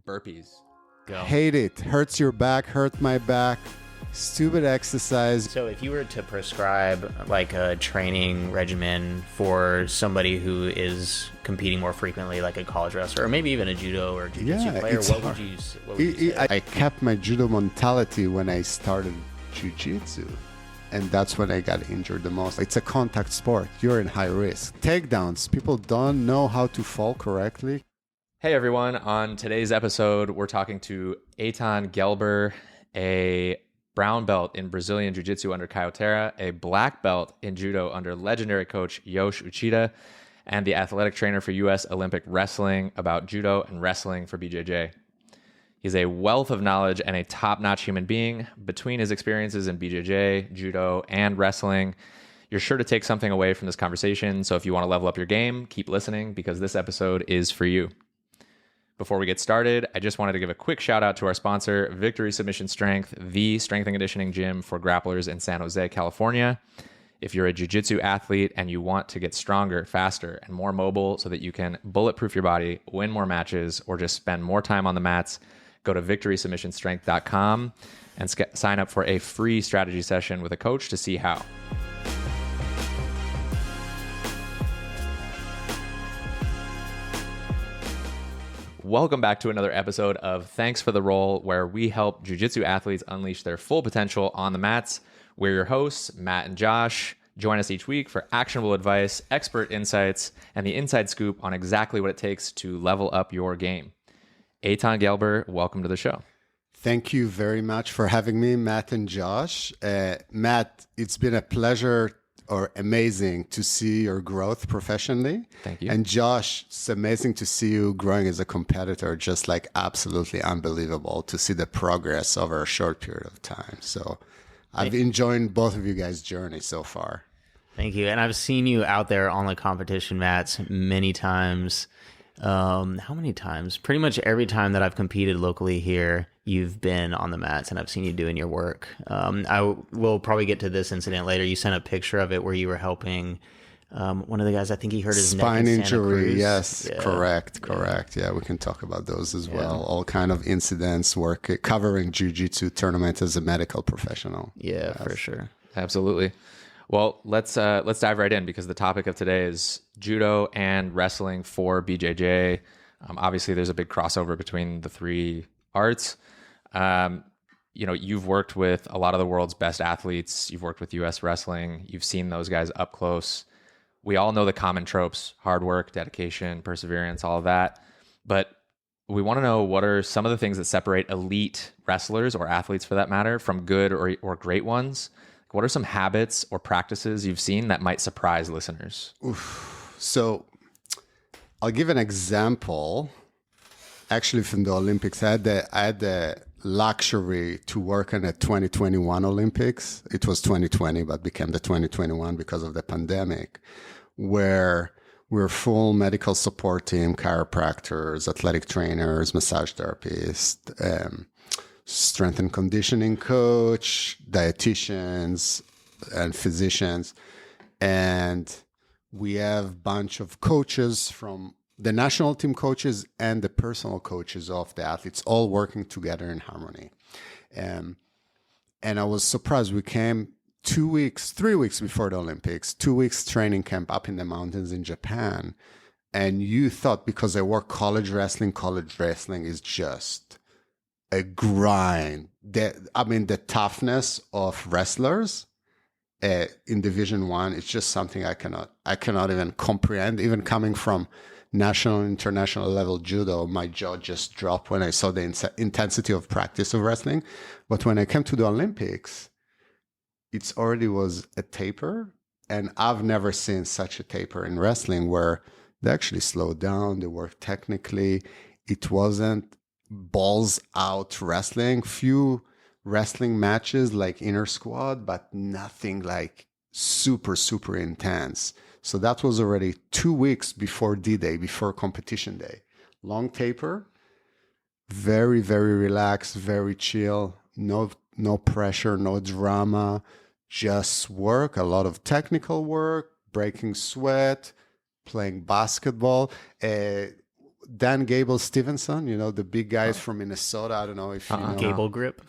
Burpees. Go. Hate it. Hurts your back, hurt my back. Stupid exercise. So if you were to prescribe like a training regimen for somebody who is competing more frequently, like a college wrestler, or maybe even a judo or jiu-jitsu player, what would you say? I kept my judo mentality when I started jiu-jitsu. And that's when I got injured the most. It's a contact sport. You're in high risk. Takedowns. People don't know how to fall correctly. Hey everyone, on today's episode, we're talking to Eitan Gelber, a brown belt in Brazilian Jiu-Jitsu under Caio Terra, a black belt in Judo under legendary coach Yosh Uchida, and the athletic trainer for U.S. Olympic Wrestling about Judo and wrestling for BJJ. He's a wealth of knowledge and a top-notch human being. Between his experiences in BJJ, Judo, and wrestling, you're sure to take something away from this conversation. So if you want to level up your game, keep listening because this episode is for you. Before we get started, I just wanted to give a quick shout out to our sponsor, Victory Submission Strength, the strength and conditioning gym for grapplers in San Jose, California. If you're a jiu-jitsu athlete and you want to get stronger, faster, and more mobile so that you can bulletproof your body, win more matches, or just spend more time on the mats, go to victorysubmissionstrength.com and sign up for a free strategy session with a coach to see how. Welcome back to another episode of Thanks for the Roll, where we help jiu-jitsu athletes unleash their full potential on the mats. We're your hosts, Matt and Josh. Join us each week for actionable advice, expert insights, and the inside scoop on exactly what it takes to level up your game. Eitan Gelber, welcome to the show. Thank you very much for having me, Matt and Josh. Matt, it's been a pleasure or amazing to see your growth professionally. Thank you. And Josh, it's amazing to see you growing as a competitor, just like absolutely unbelievable to see the progress over a short period of time. So I've enjoyed both of you guys' journey so far. Thank you. And I've seen you out there on the competition mats many times. How many times? Pretty much every time that I've competed locally here, you've been on the mats and I've seen you doing your work. I will probably get to this incident later. You sent a picture of it where you were helping one of the guys. I think he hurt his spine neck in injury. Santa Cruz. Yes, Yeah. correct. Yeah, we can talk about those as well. All kind of incidents, work covering jiu-jitsu tournament as a medical professional. Yeah, for sure. Absolutely. Well, let's dive right in because the topic of today is judo and wrestling for BJJ. Obviously, there's a big crossover between the three arts. You've worked with a lot of the world's best athletes. You've worked with U.S. wrestling. You've seen those guys up close. We all know the common tropes: hard work, dedication, perseverance, all of that. But we want to know what are some of the things that separate elite wrestlers or athletes, for that matter, from good or great ones. What are some habits or practices you've seen that might surprise listeners? So I'll give an example. Actually, from the Olympics, I had the luxury to work on the 2021 Olympics. It was 2020, but became the 2021 because of the pandemic, where we're full medical support team, chiropractors, athletic trainers, massage therapists, strength and conditioning coach, dietitians, and physicians. And we have a bunch of coaches from the national team coaches and the personal coaches of the athletes, all working together in harmony. And I was surprised. We came 3 weeks before the Olympics, 2 weeks training camp up in the mountains in Japan. And you thought, because I work college wrestling is just a grind. The toughness of wrestlers in Division One, it's just something I cannot even comprehend. Even coming from national and international level judo, my jaw just dropped when I saw the intensity of practice of wrestling. But when I came to the Olympics, it already was a taper, and I've never seen such a taper in wrestling where they actually slowed down, they worked technically. It wasn't balls out wrestling, few wrestling matches like inner squad, but nothing like super intense. So that was already 2 weeks before D-Day, before competition day. Long taper, very relaxed, very chill, no pressure, no drama, just work, a lot of technical work, breaking sweat, playing basketball. Dan Gable Stevenson, the big guys from Minnesota. I don't know if you know Gable grip.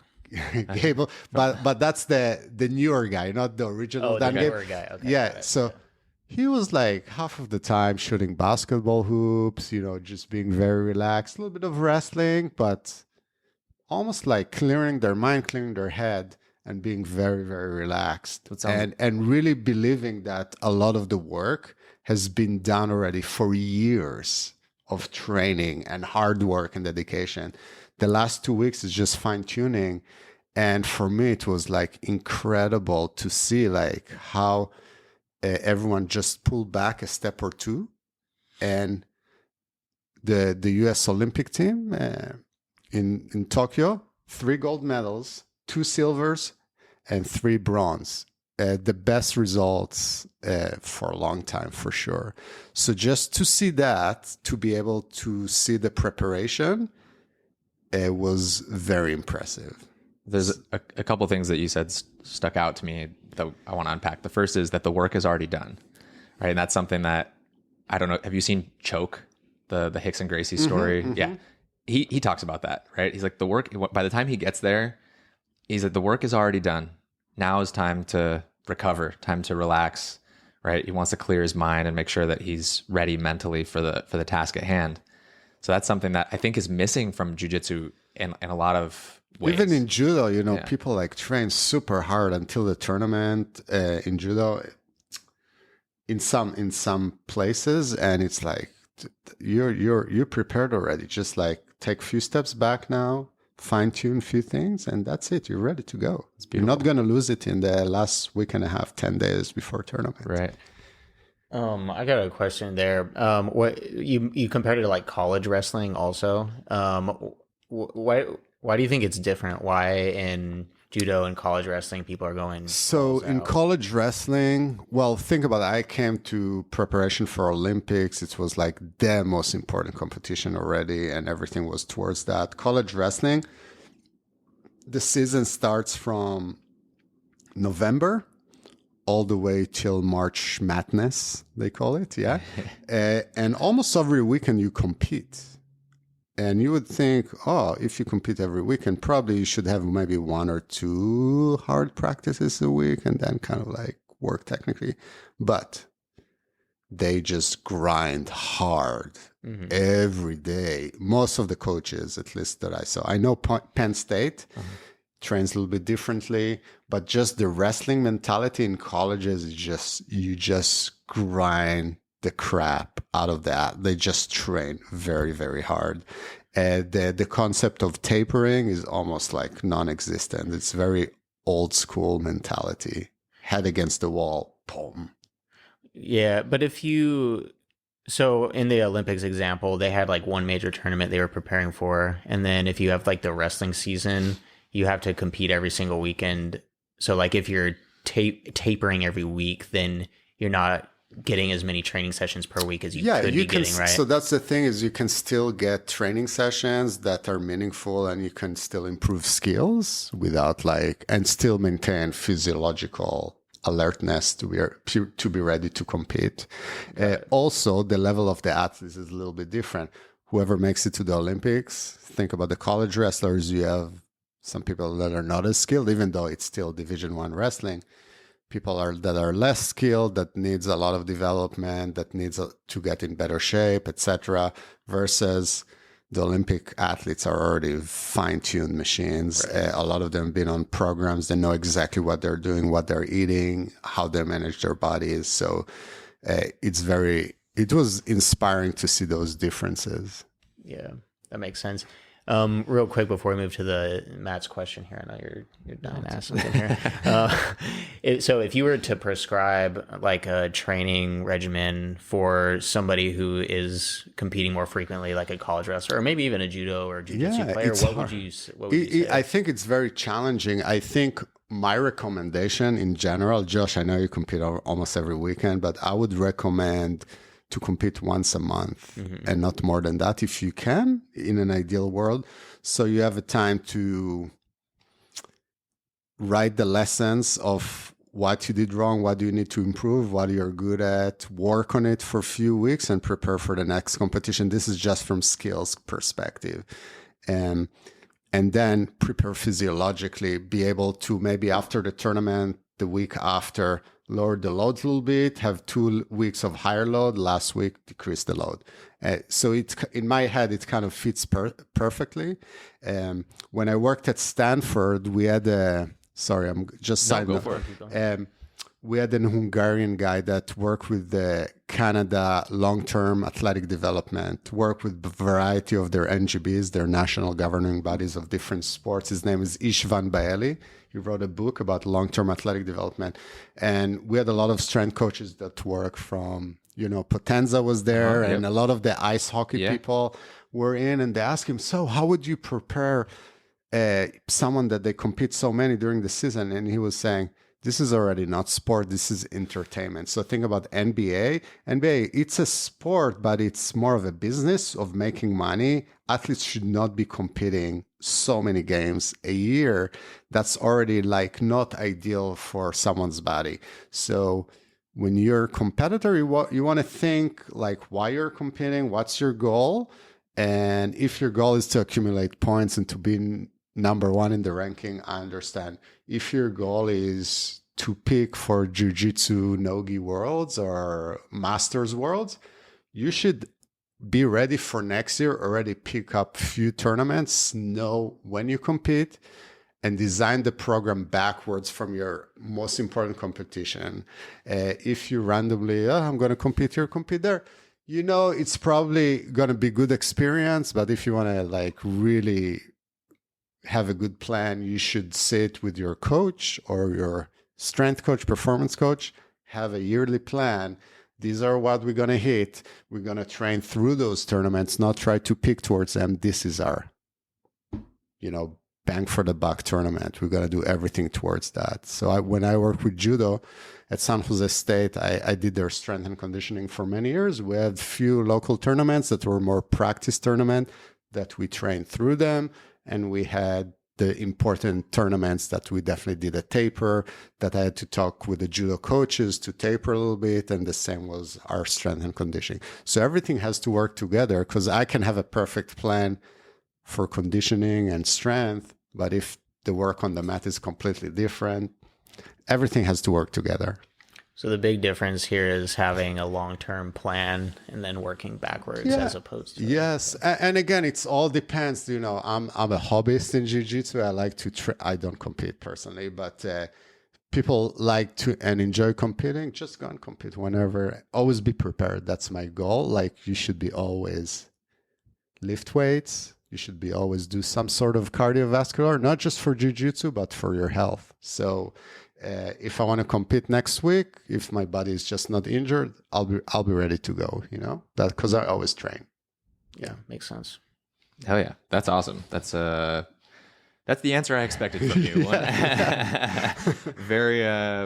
Gable, but that's the newer guy, not the original Dan Gable. Newer guy. Okay, Yeah, so he was like half of the time shooting basketball hoops, just being very relaxed, a little bit of wrestling, but almost like clearing their mind, clearing their head, and being very, very relaxed. And really believing that a lot of the work has been done already for years of training and hard work and dedication. The last 2 weeks is just fine tuning. And for me, it was like incredible to see like how everyone just pulled back a step or two. And the US Olympic team in Tokyo, 3 gold medals, 2 silvers, and 3 bronze. The best results for a long time, for sure. So just to see that, to be able to see the preparation, it was very impressive. There's a couple things that you said stuck out to me that I want to unpack. The first is that the work is already done, right? And that's something that, I don't know, have you seen Choke, the Hicks and Gracie story? Mm-hmm. Yeah. He talks about that, right? He's like, the work, by the time he gets there, he's like, the work is already done. Now is time to recover, time to relax, right? He wants to clear his mind and make sure that he's ready mentally for the task at hand. So that's something that I think is missing from jiu-jitsu in a lot of ways. Even in judo, people like train super hard until the tournament in judo in some places, and it's like you're prepared already. Just like take a few steps back now, fine tune a few things, and that's it. You're ready to go. You're not going to lose it in the last week and a half, 10 days before tournament. Right. I got a question there. What you compared it to like college wrestling also. Why do you think it's different? Why in judo and college wrestling people are going? So in college wrestling, well, think about it. I came to preparation for Olympics. It was like the most important competition already, and everything was towards that. College wrestling, the season starts from November all the way till March Madness, they call it, yeah. And almost every weekend you compete. And you would think, if you compete every weekend, probably you should have maybe 1 or 2 hard practices a week and then kind of like work technically. But they just grind hard every day. Most of the coaches, at least that I saw. I know Penn State trains a little bit differently, but just the wrestling mentality in colleges is you just grind the crap out of that. They just train very, very hard. The concept of tapering is almost like non-existent. It's very old school mentality. Head against the wall, boom. Yeah, but so in the Olympics example, they had like one major tournament they were preparing for. And then if you have like the wrestling season, you have to compete every single weekend. So like if you're tapering every week, then you're not getting as many training sessions per week as you could be getting, right? So that's the thing, is you can still get training sessions that are meaningful, and you can still improve skills without and still maintain physiological alertness to be ready to compete. Also, the level of the athletes is a little bit different. Whoever makes it to the Olympics, think about the college wrestlers. You have some people that are not as skilled, even though it's still Division I wrestling. People that are less skilled, that needs a lot of development, that needs to get in better shape, etc. Versus the Olympic athletes are already fine-tuned machines. Right. A lot of them have been on programs. They know exactly what they're doing, what they're eating, how they manage their bodies. So it was inspiring to see those differences. Yeah, that makes sense. Real quick before we move to Matt's question here, I know you're dying to ask something here. So if you were to prescribe like a training regimen for somebody who is competing more frequently, like a college wrestler, or maybe even a judo or jiu-jitsu player, what would you say? I think it's very challenging. I think my recommendation in general, Josh, I know you compete almost every weekend, but I would recommend to compete once a month and not more than that if you can, in an ideal world. So you have a time to write the lessons of what you did wrong, what do you need to improve, what you're good at, work on it for a few weeks and prepare for the next competition. This is just from skills perspective. And then prepare physiologically, be able to maybe after the tournament, the week after, lower the load a little bit, have 2 weeks of higher load, last week decrease the load. So it, in my head, it kind of fits perfectly. When I worked at Stanford, we had a, sorry, I'm just side note. We had an Hungarian guy that worked with the Canada long-term athletic development, worked with a variety of their NGBs, their national governing bodies of different sports. His name is Istvan Baeli. He wrote a book about long-term athletic development. And we had a lot of strength coaches that work from, Potenza was there, and a lot of the ice hockey people were in, and they asked him, so how would you prepare someone that they compete so many during the season? And he was saying, this is already not sport. This is entertainment. So think about NBA. NBA, it's a sport, but it's more of a business of making money. Athletes should not be competing so many games a year. That's already like not ideal for someone's body. So when you're a competitor, you want to think like why you're competing, what's your goal? And if your goal is to accumulate points and to be number one in the ranking, I understand. If your goal is to pick for Jiu-Jitsu Nogi Worlds or Masters Worlds, you should be ready for next year, already pick up few tournaments, know when you compete, and design the program backwards from your most important competition. If you randomly, I'm going to compete here, compete there, it's probably going to be good experience. But if you want to like really have a good plan, you should sit with your coach or your strength coach, performance coach, have a yearly plan. These are what we're going to hit. We're going to train through those tournaments, not try to pick towards them. This is our, bang for the buck tournament. We're going to do everything towards that. So when I worked with Judo at San Jose State, I did their strength and conditioning for many years. We had few local tournaments that were more practice tournament that we trained through them. And we had the important tournaments that we definitely did a taper, that I had to talk with the judo coaches to taper a little bit. And the same was our strength and conditioning. So everything has to work together, because I can have a perfect plan for conditioning and strength, but if the work on the mat is completely different, everything has to work together. So the big difference here is having a long-term plan and then working backwards as opposed to... Yes. And again, it's all depends. I'm a hobbyist in Jiu-Jitsu. I like to... I don't compete personally, but people like to and enjoy competing. Just go and compete whenever. Always be prepared. That's my goal. Like, you should be always lift weights. You should be always do some sort of cardiovascular, not just for Jiu-Jitsu, but for your health. So... if I want to compete next week, if my body is just not injured, I'll be ready to go. That because I always train. Yeah, makes sense. Hell yeah, that's awesome. That's the answer I expected from you. Very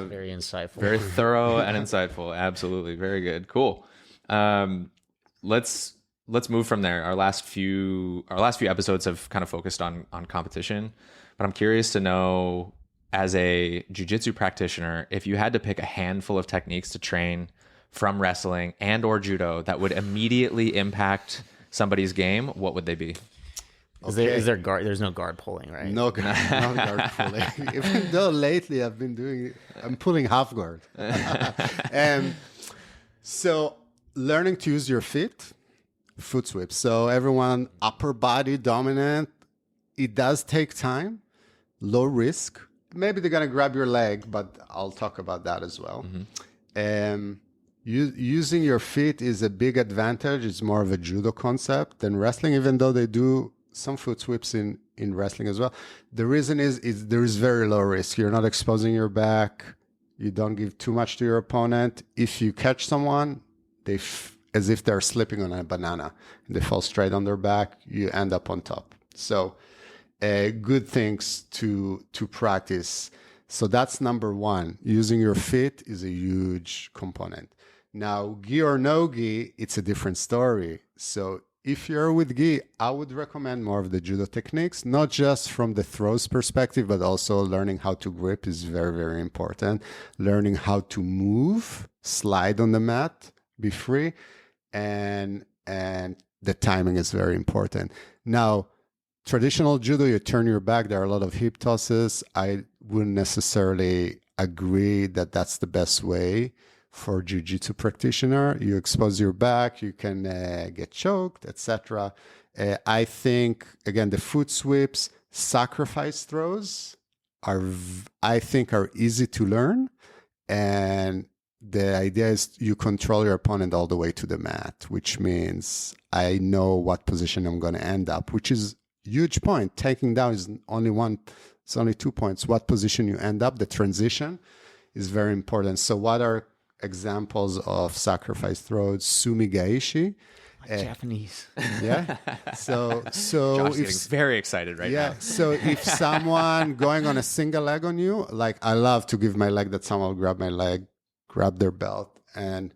very insightful, very thorough and insightful. Absolutely, very good. Cool. Let's move from there. Our last few episodes have kind of focused on competition, but I'm curious to know, as a jiu-jitsu practitioner, if you had to pick a handful of techniques to train from wrestling and or judo that would immediately impact somebody's game, what would they be? Is there guard? There's no guard pulling, right? No guard pulling. Even though lately I'm pulling half guard. So learning to use your feet, foot sweep. So everyone upper body dominant. It does take time, low risk. Maybe they're going to grab your leg, but I'll talk about that as well. Mm-hmm. Using your feet is a big advantage. It's more of a judo concept than wrestling, even though they do some foot sweeps in wrestling as well. The reason is there is very low risk. You're not exposing your back. You don't give too much to your opponent. If you catch someone, as if they're slipping on a banana, and they fall straight on their back, you end up on top. So good things to practice. So that's number one. Using your feet is a huge component. Now, gi or no gi, it's a different story. So if you're with gi, I would recommend more of the judo techniques, not just from the throws perspective, but also learning how to grip is very, very important. Learning how to move, slide on the mat, be free, and the timing is very important. Now, traditional judo, you turn your back. There are a lot of hip tosses. I wouldn't necessarily agree that that's the best way for jiu-jitsu practitioner. You expose your back, you can get choked, etc. I think, again, the foot sweeps, sacrifice throws are easy to learn. And the idea is you control your opponent all the way to the mat, which means I know what position I'm going to end up, which is huge point. Taking down is it's only 2 points. What position you end up, the transition is very important. So what are examples of sacrifice throws? Sumigaishi. Japanese. Yeah. So Josh is getting very excited right now. So if someone going on a single leg on you, like I love to give my leg that someone will grab my leg, grab their belt and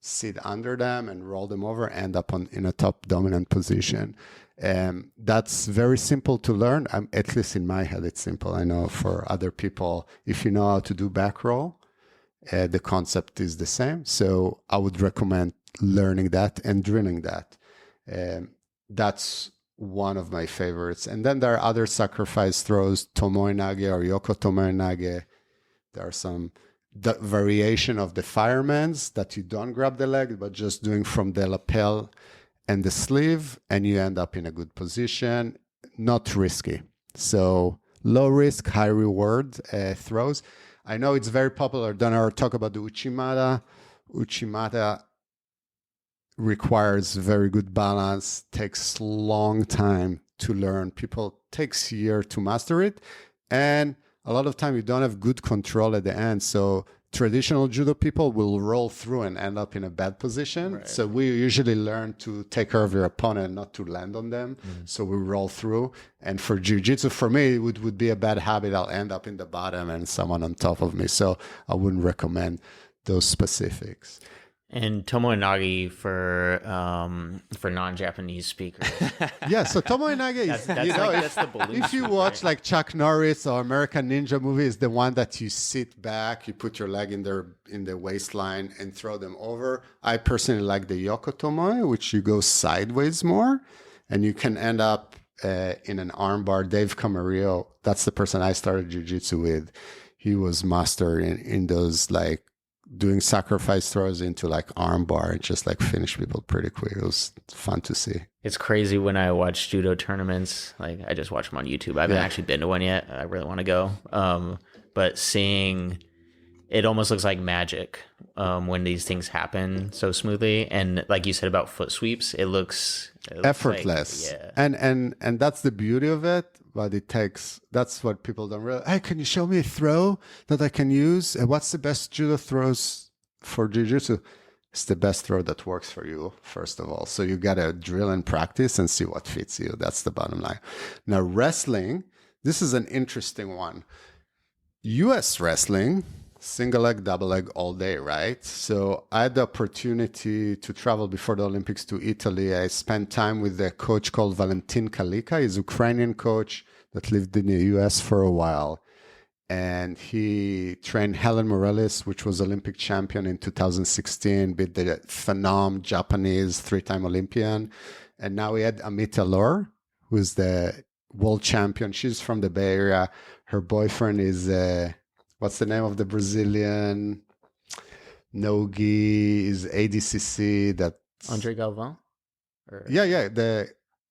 sit under them and roll them over, end up in a top dominant position. That's very simple to learn. At least in my head, it's simple. I know for other people, if you know how to do back roll, the concept is the same. So I would recommend learning that and drilling that. That's one of my favorites. And then there are other sacrifice throws, tomoe nage or yoko tomoe nage. There are some variation of the fireman's that you don't grab the leg, but just doing from the lapel and the sleeve, and you end up in a good position. Not risky. So low risk, high reward throws. I know it's very popular. Don't ever talk about the Uchimata. Uchimata requires very good balance, takes long time to learn. People takes year to master it. And a lot of time you don't have good control at the end. So traditional judo people will roll through and end up in a bad position. Right. So we usually learn to take care of your opponent, not to land on them. So we roll through. And for jiu-jitsu, for me, it would be a bad habit. I'll end up in the bottom and someone on top of me. So I wouldn't recommend those specifics. And tomoe nage for non-Japanese speakers. Yeah, so tomoe nage is, that's the balloon. if you watch like Chuck Norris or American Ninja movie, is the one that you sit back, you put your leg in the waistline and throw them over. I personally like the yoko tomoe, which you go sideways more, and you can end up in an armbar. Dave Camarillo, that's the person I started jiu-jitsu with. He was master in those like doing sacrifice throws into like armbar and just like finish people pretty quick. It was fun to see. It's crazy when I watch judo tournaments. Like I just watch them on YouTube. I haven't actually been to one yet. I really want to go. But seeing it almost looks like magic when these things happen so smoothly. And like you said about foot sweeps, it looks effortless. Like, yeah. And that's the beauty of it. But that's what people don't realize. Hey, can you show me a throw that I can use? And what's the best judo throws for jiu-jitsu? It's the best throw that works for you, first of all. So you got to drill and practice and see what fits you. That's the bottom line. Now, wrestling, this is an interesting one. U.S. wrestling, single leg, double leg all day, right? So I had the opportunity to travel before the Olympics to Italy. I spent time with a coach called Valentin Kalika. He's a Ukrainian coach that lived in the US for a while. And he trained Helen Morales, which was Olympic champion in 2016, beat the phenom Japanese 3-time Olympian. And now we had Amita Lor, who's the world champion. She's from the Bay Area. Her boyfriend is... what's the name of the Brazilian Nogi is ADCC that Andre Galvão?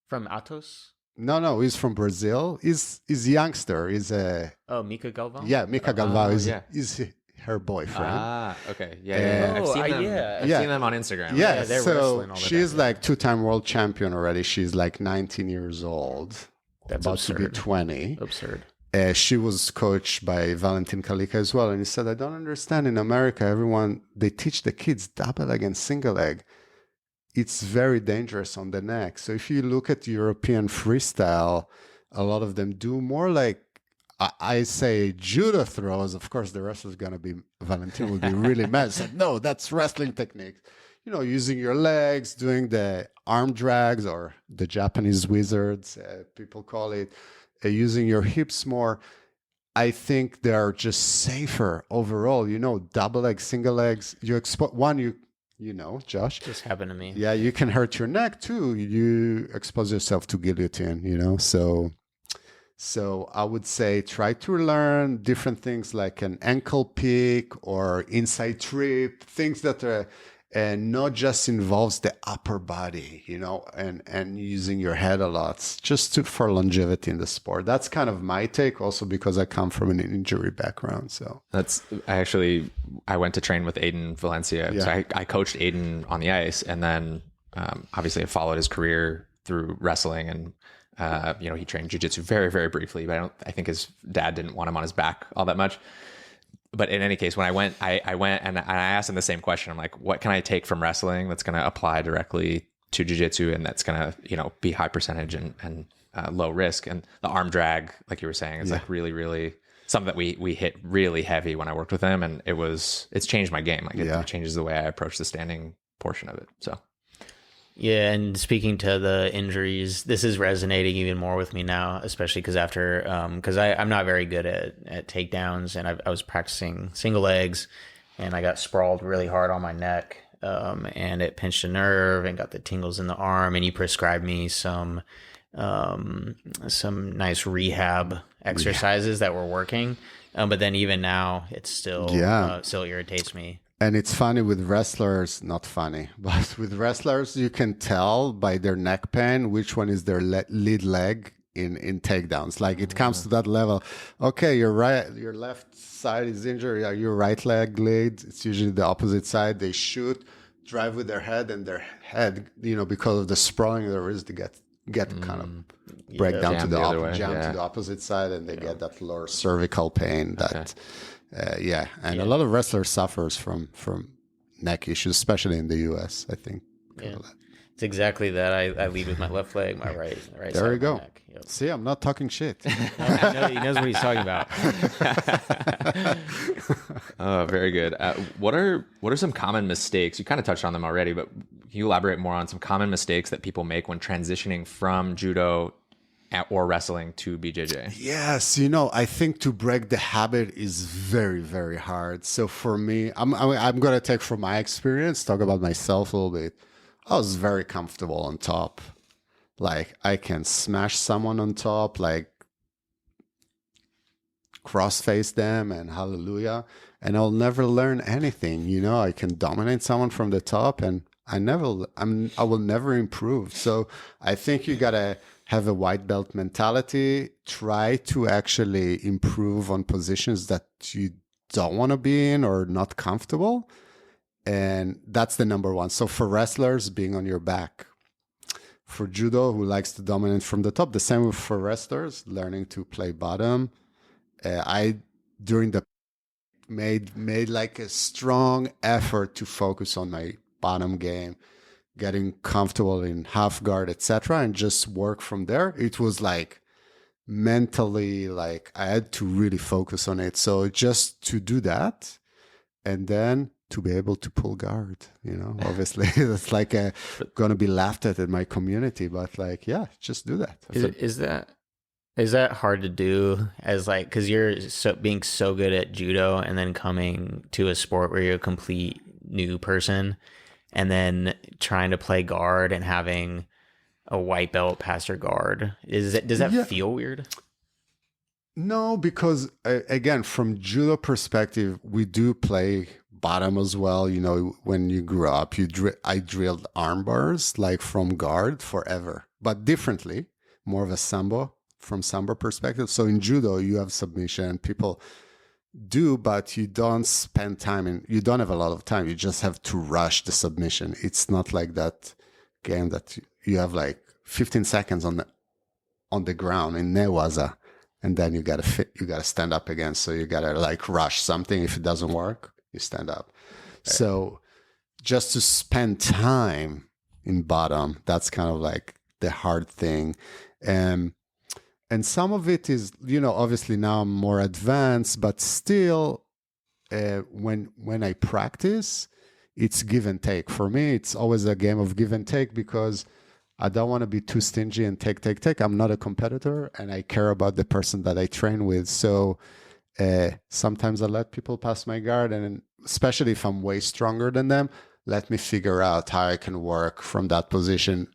From Atos? No, he's from Brazil. He's youngster. He's Mika Galvão? Yeah, Mika Galvão is her boyfriend. Ah, okay. Yeah. I've seen them. I've seen them on Instagram. Yeah, they're so wrestling all the she's time. like 2-time world champion already. She's like 19 years old. That's about absurd. to be 20. Absurd. She was coached by Valentin Kalika as well. And he said, I don't understand. In America, they teach the kids double leg and single leg. It's very dangerous on the neck. So if you look at European freestyle, a lot of them do more like, I say judo throws. Of course, the wrestler's going to be, Valentin will be really mad. Said, no, that's wrestling technique. using your legs, doing the arm drags, or the Japanese wizards, people call it, using your hips more. I think they're just safer overall. Double legs, single legs. Josh. Just happened to me. Yeah, you can hurt your neck too. You expose yourself to guillotine. So I would say try to learn different things like an ankle pick or inside trip, things that are not just involves the upper body, and using your head a lot, just for longevity in the sport. That's kind of my take, also because I come from an injury background. So I went to train with Eitan Valencia. Yeah. So I coached Eitan on the ice, and then obviously I followed his career through wrestling, and he trained jiu-jitsu very, very briefly, but I think his dad didn't want him on his back all that much. But in any case, when I went and I asked him the same question. I'm like, what can I take from wrestling that's going to apply directly to jiu-jitsu and that's going to, be high percentage and low risk? And the arm drag, like you were saying, is like really, really something that we hit really heavy when I worked with him. And it's changed my game. Like it changes the way I approach the standing portion of it. So. Yeah, and speaking to the injuries, this is resonating even more with me now, especially because I'm not very good at takedowns, and I was practicing single legs, and I got sprawled really hard on my neck, and it pinched a nerve and got the tingles in the arm, and you prescribed me some nice rehab exercises that were working, but then even now it still irritates me. And it's funny with wrestlers, not funny, but with wrestlers, you can tell by their neck pain which one is their lead leg in takedowns. Like it comes to that level. Okay, your left side is injured. Your right leg lead. It's usually the opposite side. They shoot, drive with their head, and their head, because of the sprawling of the wrist, they get kind of break down to the opposite side, and they get that lower cervical pain. And a lot of wrestlers suffers from neck issues, especially in the U.S. I think. Yeah. It's exactly that. I lead with my left leg, my right. There you go. Yep. See, I'm not talking shit. No, he knows what he's talking about. Oh, very good. What are some common mistakes? You kind of touched on them already, but can you elaborate more on some common mistakes that people make when transitioning from judo or wrestling to BJJ? Yes, I think to break the habit is very, very hard. So for me, I'm going to take from my experience, talk about myself a little bit. I was very comfortable on top. Like I can smash someone on top, like cross-face them and hallelujah. And I'll never learn anything. I can dominate someone from the top and I will never improve. So I think you got to have a white belt mentality, try to actually improve on positions that you don't want to be in or not comfortable. And that's the number one. So for wrestlers, being on your back. For judo, who likes to dominate from the top, the same for wrestlers, learning to play bottom. I made like a strong effort to focus on my bottom game, getting comfortable in half guard, etc., and just work from there. It was like mentally, like I had to really focus on it. So just to do that, and then to be able to pull guard, obviously that's like going to be laughed at in my community, but like, yeah, just do that. Is that hard to do as like, cause you're being so good at judo and then coming to a sport where you're a complete new person and then trying to play guard and having a white belt past your guard. Does that feel weird? No, because again, from judo perspective, we do play bottom as well. When you grew up, I drilled arm bars like from guard forever, but differently, more of a sambo from sambo perspective. So in judo, you have submission. People do, but you don't spend time and you don't have a lot of time. You just have to rush the submission. It's not like that game that you have like 15 seconds on the ground in newaza, and then you gotta stand up again. So you gotta like rush something. If it doesn't work, you stand up. Right. So just to spend time in bottom, that's kind of like the hard thing. And some of it is, obviously now I'm more advanced, but still, when I practice, it's give and take. For me, it's always a game of give and take because I don't want to be too stingy and take. I'm not a competitor, and I care about the person that I train with. So sometimes I let people pass my guard, and especially if I'm way stronger than them, let me figure out how I can work from that position,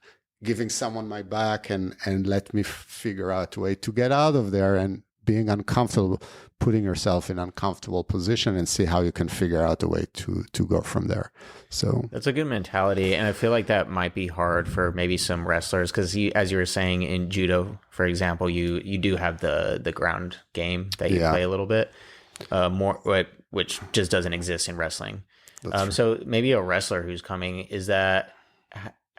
giving someone my back, and let me figure out a way to get out of there and being uncomfortable, putting yourself in an uncomfortable position and see how you can figure out a way to go from there. So that's a good mentality. And I feel like that might be hard for maybe some wrestlers because as you were saying in judo, for example, you do have the ground game that you play a little bit more, which just doesn't exist in wrestling. So maybe a wrestler who's coming,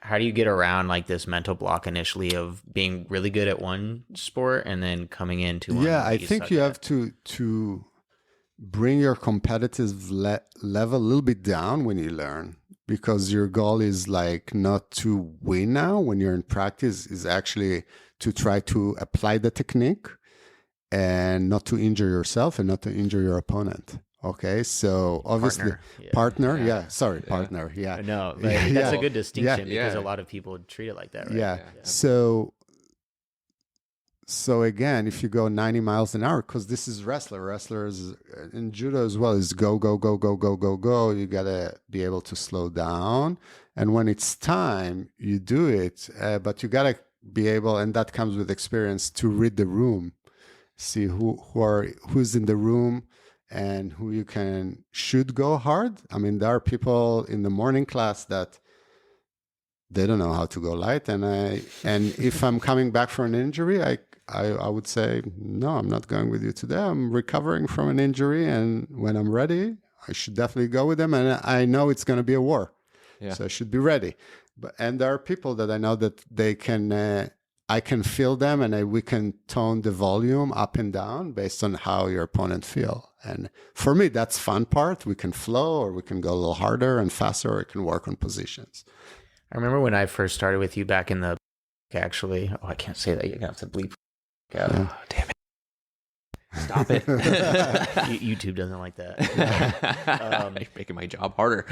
how do you get around like this mental block initially of being really good at one sport and then coming into one? I think you have to bring your competitive level a little bit down when you learn, because your goal is like not to win now when you're in practice, is actually to try to apply the technique and not to injure yourself and not to injure your opponent. Okay, so obviously partner. No, that's a good distinction because a lot of people treat it like that, right? So again, if you go 90 miles an hour, because this is wrestlers in judo as well, is go. You gotta be able to slow down, and when it's time, you do it. But you gotta be able, and that comes with experience, to read the room, see who's in the room, and who you should go hard. I mean, there are people in the morning class that they don't know how to go light, and if I'm coming back from an injury, I would say, no, I'm not going with you today. I'm recovering from an injury, and when I'm ready, I should definitely go with them, and I know it's going to be a war, so I should be ready. And there are people that I know that they can. I can feel them, and we can tone the volume up and down based on how your opponent feel. And for me, that's fun part. We can flow, or we can go a little harder and faster, or we can work on positions. I remember when I first started with you back in the, actually, I can't say that. You're going to have to bleep. Oh, damn it. Stop it. YouTube doesn't like that. You're making my job harder.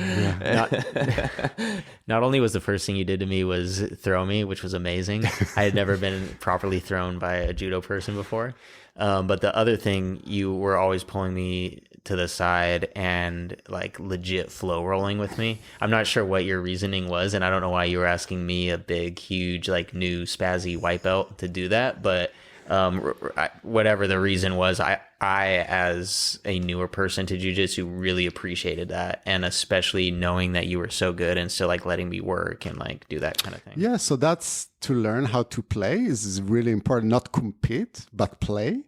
Not only was the first thing you did to me was throw me, which was amazing. I had never been properly thrown by a judo person before. But the other thing, you were always pulling me to the side and like legit flow rolling with me. I'm not sure what your reasoning was, and I don't know why you were asking me, a big, huge, like new spazzy white belt, to do that. But whatever the reason was, I as a newer person to jiu-jitsu really appreciated that, and especially knowing that you were so good and still like letting me work and like do that kind of thing. Yeah, so that's to learn how to play is really important. Not compete, but play.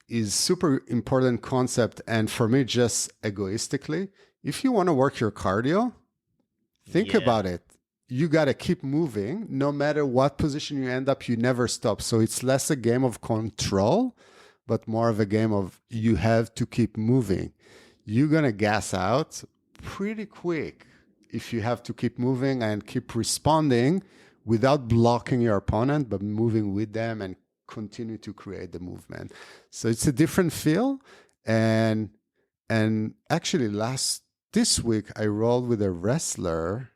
Is super important concept. And for me, just egoistically, if you want to work your cardio, think about it. You got to keep moving. No matter what position you end up, you never stop. So it's less a game of control, but more of a game of you have to keep moving. You're going to gas out pretty quick if you have to keep moving and keep responding without blocking your opponent, but moving with them and continue to create the movement. So it's a different feel. And actually this week I rolled with a wrestler.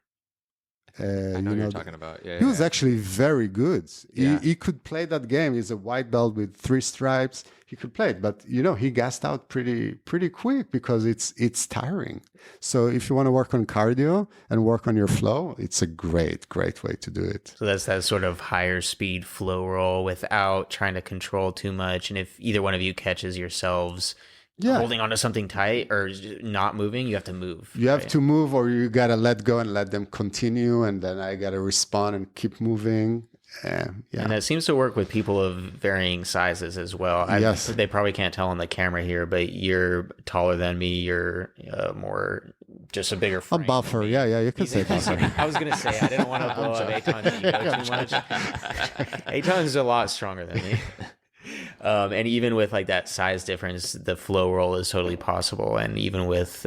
I know you're talking about. He was actually very good. He could play that game. He's a white belt with 3 stripes. He could play it, but he gassed out pretty quick because it's tiring. So if you want to work on cardio and work on your flow, it's a great way to do it. So that's that sort of higher speed flow roll without trying to control too much. And if either one of you catches yourselves holding onto something tight or not moving, you have to move. You have to move, or you got to let go and let them continue. And then I got to respond and keep moving. And that seems to work with people of varying sizes as well. Yes. They probably can't tell on the camera here, but you're taller than me. You're more, just a bigger frame. A buffer. Yeah, you can say buffer. I was going to say, I didn't want to blow up Eitan's ego too much. Eitan's a lot stronger than me. And even with like that size difference, the flow roll is totally possible. And even with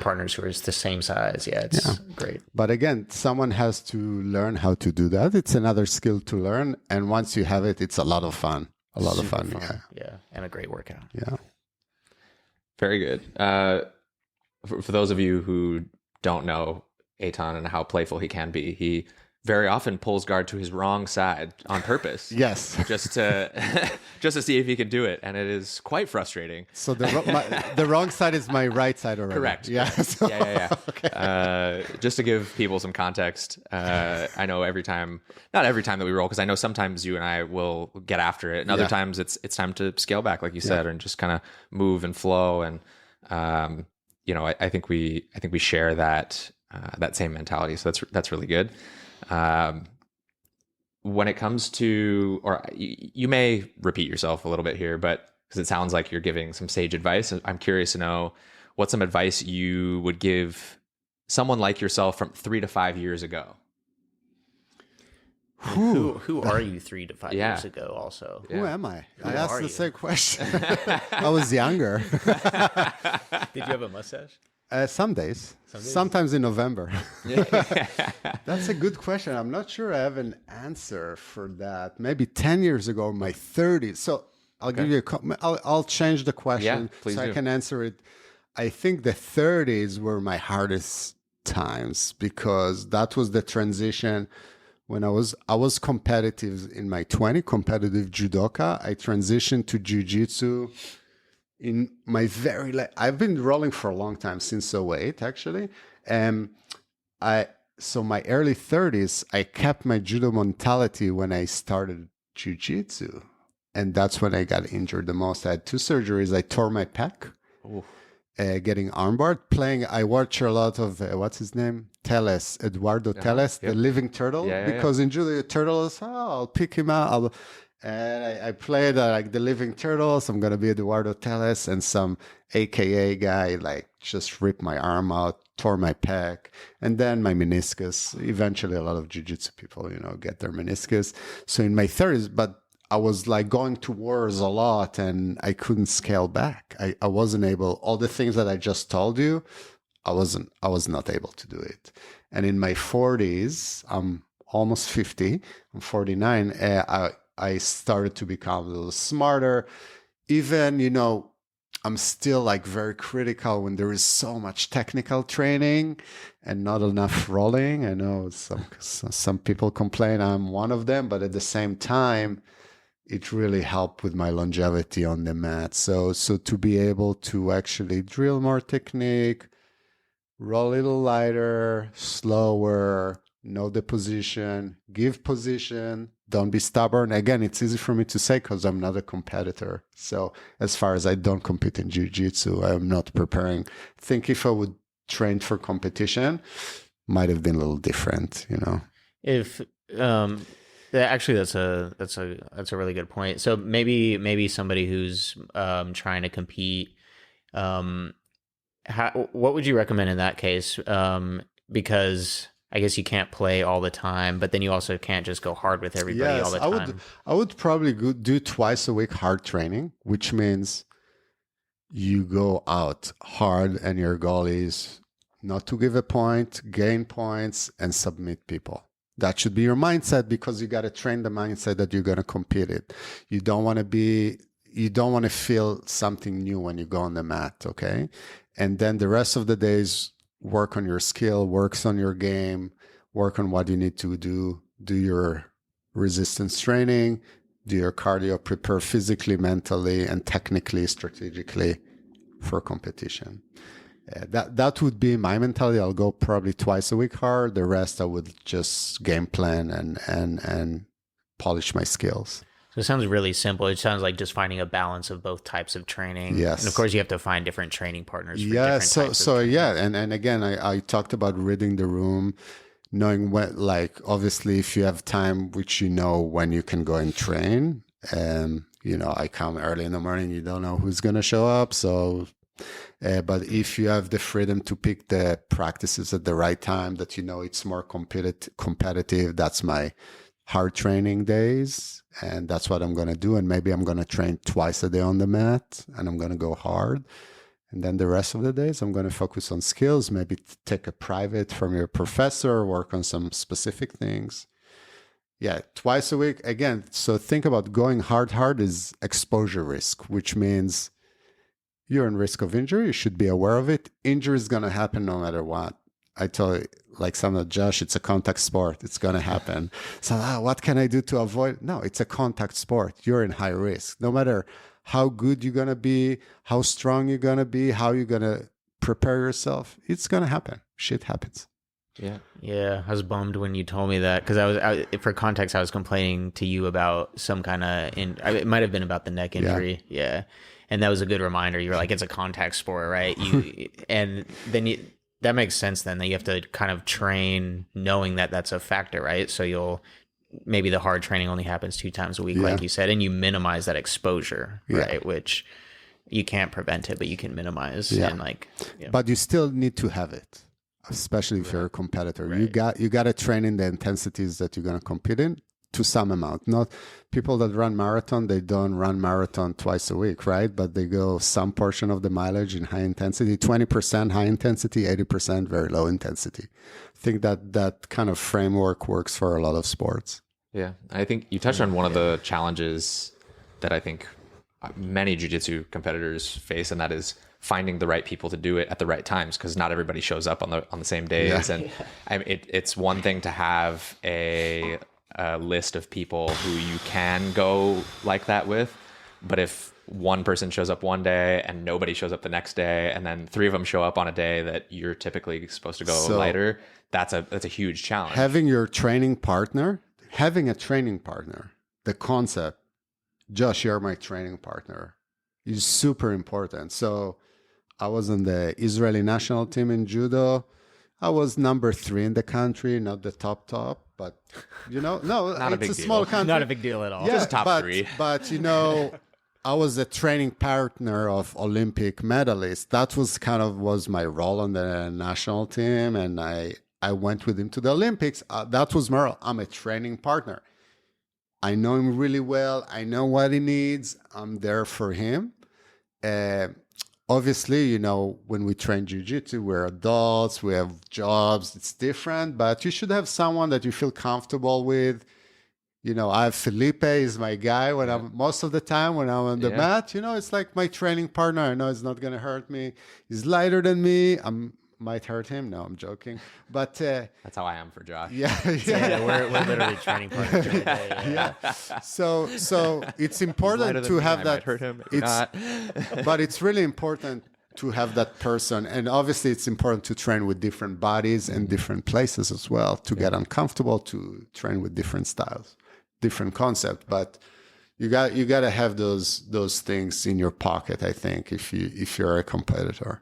partners who are the same size, it's great. But again, someone has to learn how to do that. It's another skill to learn. And once you have it, it's a lot of fun. Super fun. Yeah. And a great workout. Yeah. Very good. for those of you who don't know Eitan and how playful he can be, he very often pulls guard to his wrong side on purpose. Yes. Just to just to see if he can do it, and it is quite frustrating. So the wrong side is my right side already. Correct. Yeah. So, Yeah. Okay. Just to give people some context, I know not every time that we roll, because I know sometimes you and I will get after it, and other times it's time to scale back, like you said, and just kind of move and flow. And I think we share that same mentality. So that's really good. When it comes to, or you may repeat yourself a little bit here, but because it sounds like you're giving some sage advice, I'm curious to know what some advice you would give someone like yourself from 3 to 5 years ago. Who are you 3 to 5 years ago? Also, who am I? Who I asked are the you? same question. I was younger. Did you have a mustache? Some days. Sometimes in November. That's a good question. I'm not sure I have an answer for that. Maybe 10 years ago, my 30s. So I'll give you I'll change the question please so do. I can answer it. I think the 30s were my hardest times because that was the transition when I was competitive in my 20s, competitive judoka. I transitioned to jiu-jitsu in my I've been rolling for a long time, since 08 actually. So my early 30s, I kept my judo mentality when I started jiu-jitsu. And that's when I got injured the most. I had 2 surgeries. I tore my pec, getting armbarred, playing. I watch a lot of, what's his name? Eduardo Teles, the living turtle. Because in judo, turtle is, I'll pick him out. And I played like the living turtles. I'm going to be Eduardo Teles, and some AKA guy like just ripped my arm out, tore my pec, and then my meniscus. Eventually, a lot of jiu-jitsu people, get their meniscus. So in my 30s, but I was like going to wars a lot and I couldn't scale back. I wasn't able, all the things that I just told you, I was not able to do it. And in my 40s, I'm almost 50, I'm 49, I started to become a little smarter. Even, I'm still like very critical when there is so much technical training and not enough rolling. I know some people complain, I'm one of them, but at the same time, it really helped with my longevity on the mat. So to be able to actually drill more technique, roll a little lighter, slower, know the position, give position, don't be stubborn. Again, it's easy for me to say because I'm not a competitor. So as far as I don't compete in jiu-jitsu, I'm not preparing. I think if I would train for competition, might have been a little different, If actually that's a really good point. So maybe somebody who's trying to compete, what would you recommend in that case? Because I guess you can't play all the time, but then you also can't just go hard with everybody all the time. I would probably do twice a week hard training, which means you go out hard and your goal is not to give a point, gain points, and submit people. That should be your mindset because you got to train the mindset that you're going to compete it. You don't want to feel something new when you go on the mat, okay? And then the rest of the days, work on your skill, works on your game, work on what you need to do your resistance training, do your cardio, prepare physically, mentally, and technically, strategically for competition. That would be my mentality. I'll go probably twice a week hard. The rest I would just game plan and polish my skills. So it sounds really simple. It sounds like just finding a balance of both types of training. Yes. And of course you have to find different training partners for different types of training. And again, I talked about reading the room, knowing when, like, obviously if you have time, which when you can go and train. I come early in the morning, you don't know who's going to show up. So, but if you have the freedom to pick the practices at the right time that it's more competitive, that's my hard training days. And that's what I'm going to do. And maybe I'm going to train twice a day on the mat and I'm going to go hard. And then the rest of the days, I'm going to focus on skills, maybe take a private from your professor, work on some specific things. Yeah, twice a week. Again, so think about going hard is exposure risk, which means you're in risk of injury. You should be aware of it. Injury is going to happen no matter what. I tell you, like some of Josh, it's a contact sport. It's going to happen. So what can I do to avoid? No, it's a contact sport. You're in high risk. No matter how good you're going to be, how strong you're going to be, how you're going to prepare yourself, it's going to happen. Shit happens. Yeah, I was bummed when you told me that because for context, I was complaining to you about some kind of, it might have been about the neck injury. Yeah. And that was a good reminder. You were like, it's a contact sport, right? And then that makes sense then that you have to kind of train knowing that that's a factor, right? So maybe the hard training only happens 2 times a week, like you said, and you minimize that exposure, right? Which you can't prevent it, but you can minimize. And But you still need to have it, especially if you're a competitor. Right. You got to train in the intensities that you're going to compete in to some amount. Not people that run marathon, they don't run marathon twice a week, right? But they go some portion of the mileage in high intensity, 20% high intensity, 80% very low intensity. I think that kind of framework works for a lot of sports. Yeah. I think you touched on one of the challenges that I think many jiu-jitsu competitors face, and that is finding the right people to do it at the right times, because not everybody shows up on the same days. And I mean, it's one thing to have a list of people who you can go like that with, but if one person shows up one day and nobody shows up the next day, and then 3 of them show up on a day that you're typically supposed to go lighter, that's a huge challenge. Having a training partner, the concept, Josh, you're my training partner, is super important. So I was on the Israeli national team in judo. I was number 3 in the country, not the top, but no, it's a small country. Not a big deal at all. Yeah, just top 3. But I was a training partner of Olympic medalists. That was my role on the national team, and I went with him to the Olympics. That was my role. I'm a training partner. I know him really well. I know what he needs. I'm there for him. Obviously, when we train jiu-jitsu, we're adults, we have jobs, it's different, but you should have someone that you feel comfortable with. I have Felipe, is my guy most of the time when I'm on the mat, it's like my training partner. I know it's not going to hurt me. He's lighter than me. Might hurt him. No, I'm joking. But that's how I am for Josh. We're literally training partners. So it's important to have that. Might hurt him. Not. But it's really important to have that person, and obviously it's important to train with different bodies and different places as well to get uncomfortable, to train with different styles, different concept. But you got to have those things in your pocket, I think, if you're a competitor.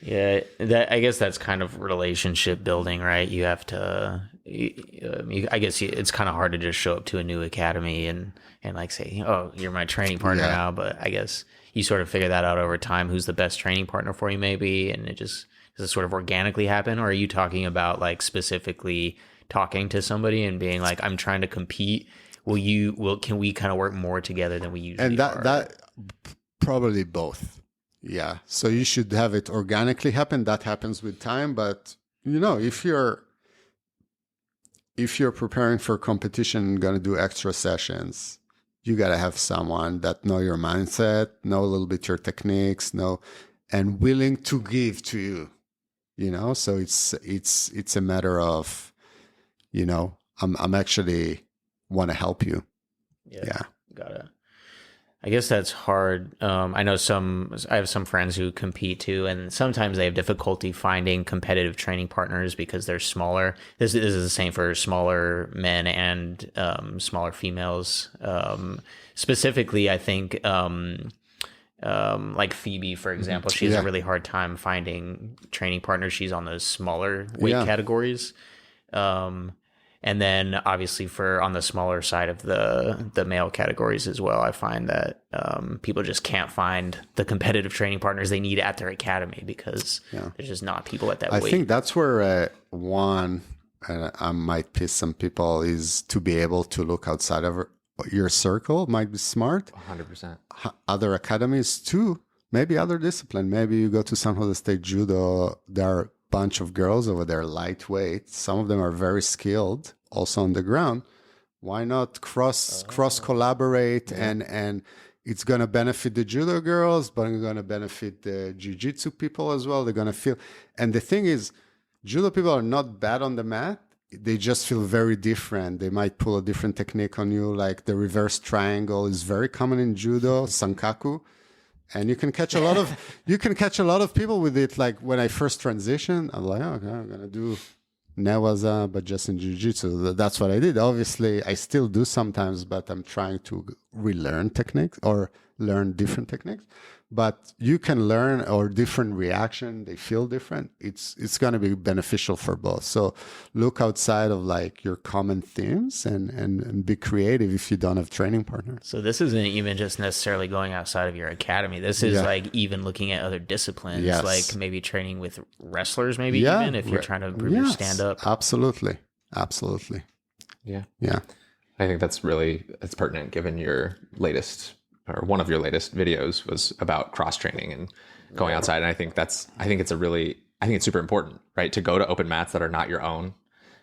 Yeah, I guess that's kind of relationship building, right? You have to, I guess it's kind of hard to just show up to a new academy and like say, oh, you're my training partner now. But I guess you sort of figure that out over time, who's the best training partner for you maybe. And does it sort of organically happen? Or are you talking about like specifically talking to somebody and being like, I'm trying to compete. Can we kind of work more together than we usually and are? That probably both. Yeah. So you should have it organically happen. That happens with time. But, if you're preparing for competition and going to do extra sessions, you got to have someone that know your mindset, know a little bit your techniques, and willing to give to you, so it's a matter of, I'm actually want to help you. Yeah. Got it. I guess that's hard. I know I have some friends who compete too, and sometimes they have difficulty finding competitive training partners because they're smaller. This is the same for smaller men and smaller females. Specifically, I think like Phoebe, for example, she has a really hard time finding training partners. She's on those smaller weight categories. And then obviously on the smaller side of the male categories as well, I find that people just can't find the competitive training partners they need at their academy because there's just not people at that weight. I think that's where I might piss some people, is to be able to look outside of your circle might be smart. 100%. Other academies too, maybe other discipline. Maybe you go to San Jose State Judo, there are bunch of girls over there, lightweight. Some of them are very skilled, also on the ground. Why not cross collaborate and it's going to benefit the judo girls, but it's going to benefit the jiu-jitsu people as well. They're going to feel, and the thing is, judo people are not bad on the mat. They just feel very different. They might pull a different technique on you. Like the reverse triangle is very common in judo, sankaku. And you can catch a lot of people with it. Like when I first transitioned, I'm like, oh, okay, I'm going to do newaza, but just in jiu-jitsu. That's what I did. Obviously, I still do sometimes, but I'm trying to relearn techniques or learn different techniques. But you can learn or different reaction. They feel different. It's going to be beneficial for both. So look outside of like your common themes and be creative if you don't have training partners. So this isn't even just necessarily going outside of your academy. This is like even looking at other disciplines, like maybe training with wrestlers, maybe even if you're trying to improve your stand up. Absolutely. Yeah. Yeah. I think that's pertinent given your latest or one of your latest videos was about cross training and going outside. And I think it's super important, right? To go to open mats that are not your own,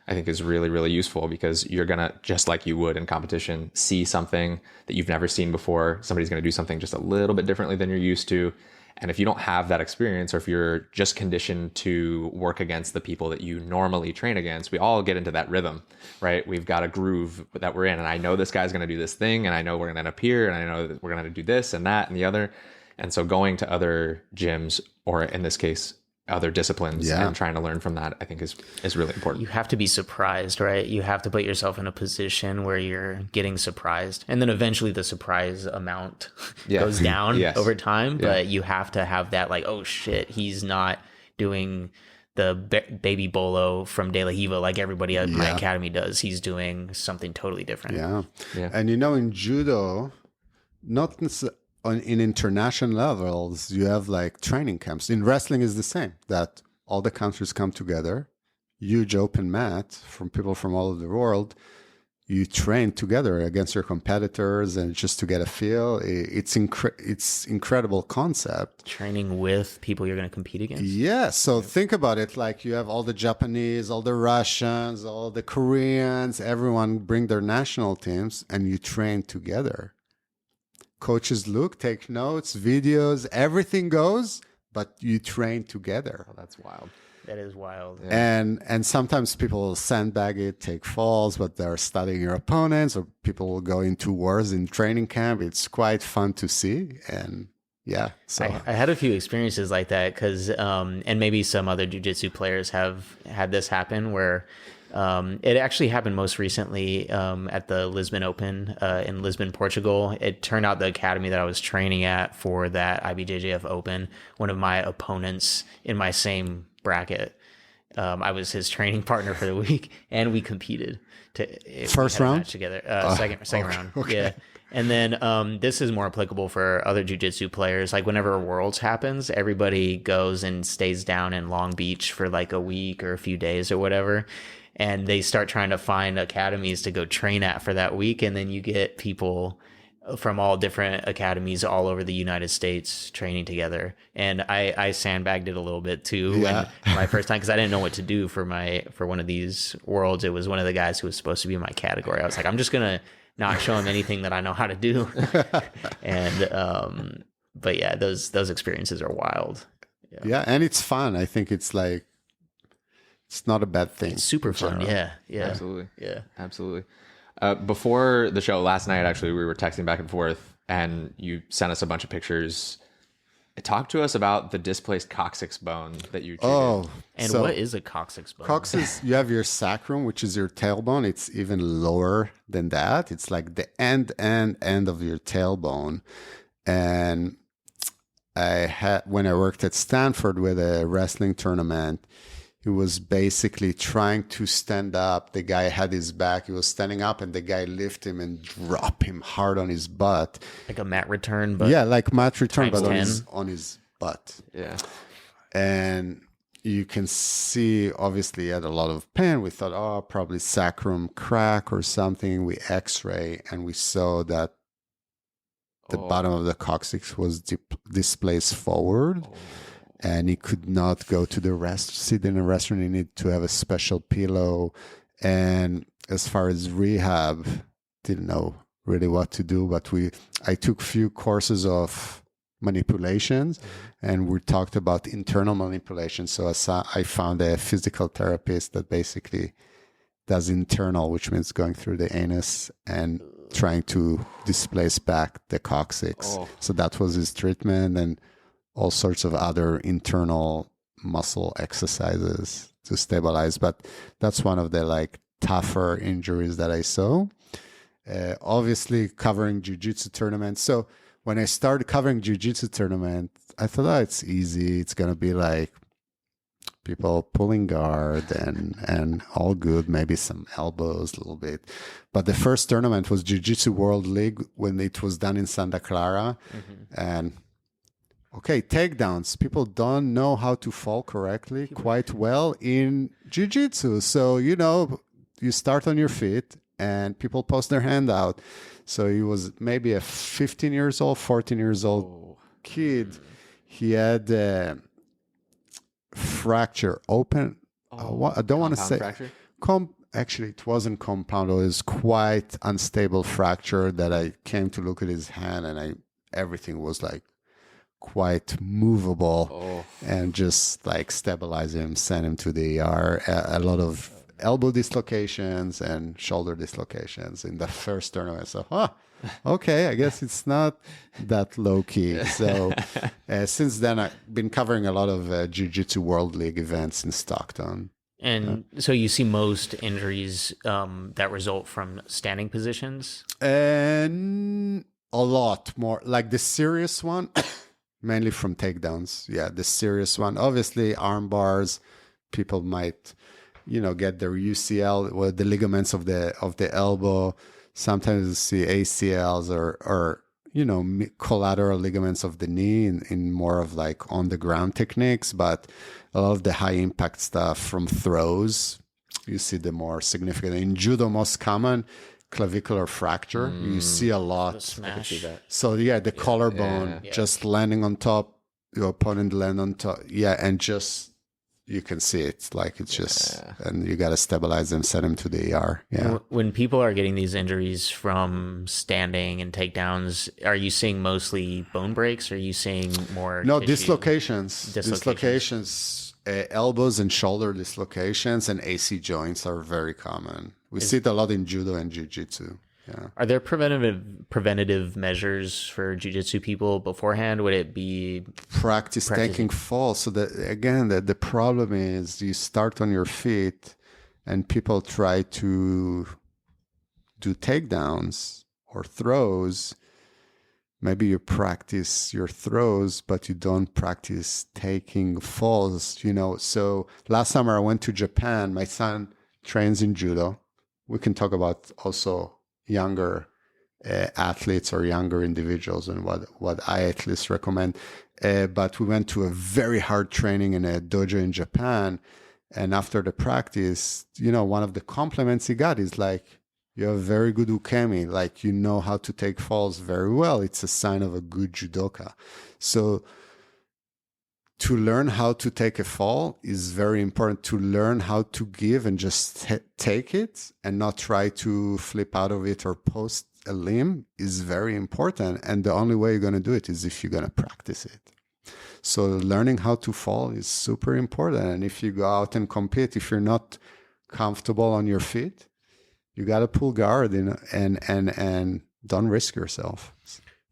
I think is really, really useful because you're going to, just like you would in competition, see something that you've never seen before. Somebody's going to do something just a little bit differently than you're used to. And if you don't have that experience, or if you're just conditioned to work against the people that you normally train against, we all get into that rhythm, right? We've got a groove that we're in, and I know this guy's going to do this thing, and I know we're going to end up here, and I know that we're going to do this and that and the other. And so going to other gyms, or in this case, other disciplines, and trying to learn from that, I think is really important. You have to be surprised, right? You have to put yourself in a position where you're getting surprised, and then eventually the surprise amount goes down over time. But you have to have that, like, oh shit, he's not doing the baby bolo from De La Hiva like everybody at my academy does. He's doing something totally different. Yeah. And in judo, not necessarily in international levels, you have like training camps. In wrestling is the same, that all the countries come together, huge open mat from people from all over the world. You train together against your competitors and just to get a feel. It's incredible concept. Training with people you're going to compete against. Yeah. So think about it. Like you have all the Japanese, all the Russians, all the Koreans, everyone bring their national teams and you train together. Coaches look, take notes, videos, everything goes, but you train together. Oh, that's wild. That is wild. Yeah. And sometimes people will sandbag it, take falls, but they're studying your opponents, or people will go into wars in training camp. It's quite fun to see. And yeah, so I had a few experiences like that because, and maybe some other jiu-jitsu players have had this happen where it actually happened most recently at the Lisbon Open in Lisbon, Portugal. It turned out the academy that I was training at for that IBJJF Open, one of my opponents in my same bracket, I was his training partner for the week, and we competed. First round together, second round, okay. Yeah. And then this is more applicable for other jiu-jitsu players. Like whenever Worlds happens, everybody goes and stays down in Long Beach for like a week or a few days or whatever. And they start trying to find academies to go train at for that week. And then you get people from all different academies all over the United States training together. And I sandbagged it a little bit too. Yeah. When my first time, because I didn't know what to do for one of these Worlds. It was one of the guys who was supposed to be in my category. I was like, I'm just going to not show him anything that I know how to do. And, but yeah, those experiences are wild. Yeah. And it's fun. I think it's like, it's not a bad thing. It's super fun. Yeah. Absolutely. Yeah. Absolutely. Before the show last night, actually, we were texting back and forth, and you sent us a bunch of pictures. Talk to us about the displaced coccyx bone that you treated. And so what is a coccyx bone? Coccyx, you have your sacrum, which is your tailbone. It's even lower than that. It's like the end of your tailbone. And when I worked at Stanford with a wrestling tournament, he was basically trying to stand up. The guy had his back. He was standing up, and the guy lifted him and dropped him hard on his butt. Like a mat return, but like mat return, but 10. on his butt. Yeah. And you can see, obviously, he had a lot of pain. We thought, probably sacrum crack or something. We X-ray, and we saw that the bottom of the coccyx was displaced forward. And he could not go to the sit in a restaurant. He needed to have a special pillow. And as far as rehab, didn't know really what to do. But I took few courses of manipulations, and we talked about internal manipulation. So I found a physical therapist that basically does internal, which means going through the anus and trying to displace back the coccyx. So that was his treatment, and all sorts of other internal muscle exercises to stabilize. But that's one of the like tougher injuries that I saw. Obviously covering jiu-jitsu tournaments. So when I started covering jiu-jitsu tournament, I thought, oh, it's easy. It's going to be like people pulling guard and all good, maybe some elbows a little bit. But the first tournament was Jiu-Jitsu World League when it was done in Santa Clara. And okay, takedowns. People don't know how to fall correctly quite well in Jiu-Jitsu. So, you know, you start on your feet and people post their hand out. So he was maybe a 15 years old, 14 years old kid. He had a fracture open. I don't want to say fracture? Actually, it wasn't compound. It was quite unstable fracture that I came to look at his hand, and everything was like quite movable, and just like stabilize him, send him to the ER. A lot of elbow dislocations and shoulder dislocations in the first tournament. So, okay, I guess it's not that low key. So since then, I've been covering a lot of Jiu-Jitsu World League events in Stockton. And so you see most injuries that result from standing positions? And a lot more. Like the serious one, mainly from takedowns. Yeah, the serious one. Obviously, arm bars, people might, get their UCL, or the ligaments of the elbow. Sometimes you see ACLs or collateral ligaments of the knee in more of like on the ground techniques, but a lot of the high impact stuff from throws, you see the more significant. In judo, most common clavicular fracture. You see a lot. Smash. So yeah, the collarbone just landing on top, your opponent land on top. Yeah, and just you can see it, like it's just, and you got to stabilize them, send them to the ER. Yeah. When people are getting these injuries from standing and takedowns, are you seeing mostly bone breaks? Or are you seeing more? No, tissue? Dislocations. Elbows and shoulder dislocations and AC joints are very common. We see it a lot in judo and jiu-jitsu. Yeah. Are there preventative measures for jiu-jitsu people beforehand? Would it be practice taking falls? So the problem is you start on your feet and people try to do takedowns or throws. Maybe you practice your throws, but you don't practice taking falls, So last summer I went to Japan. My son trains in judo. We can talk about also younger athletes or younger individuals and what I at least recommend. But we went to a very hard training in a dojo in Japan. And after the practice, one of the compliments he got is like, you have very good ukemi, like you know how to take falls very well. It's a sign of a good judoka. So to learn how to take a fall is very important. To learn how to give and just take it and not try to flip out of it or post a limb is very important. And the only way you're going to do it is if you're going to practice it. So learning how to fall is super important. And if you go out and compete, if you're not comfortable on your feet, you got to pull guard and don't risk yourself.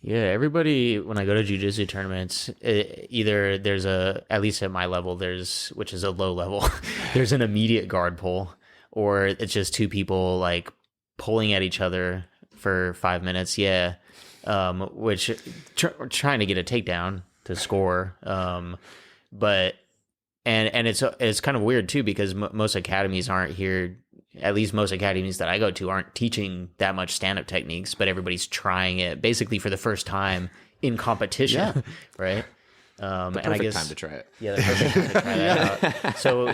Yeah, everybody, when I go to jiu-jitsu tournaments, either there's at least at my level, which is a low level, there's an immediate guard pull, or it's just two people like pulling at each other for 5 minutes. Yeah. Which trying to get a takedown to score. But it's kind of weird too, because most academies aren't here. At least most academies that I go to aren't teaching that much stand-up techniques, but everybody's trying it basically for the first time in competition, right? The perfect time to try it. Yeah, the perfect time to try that out. So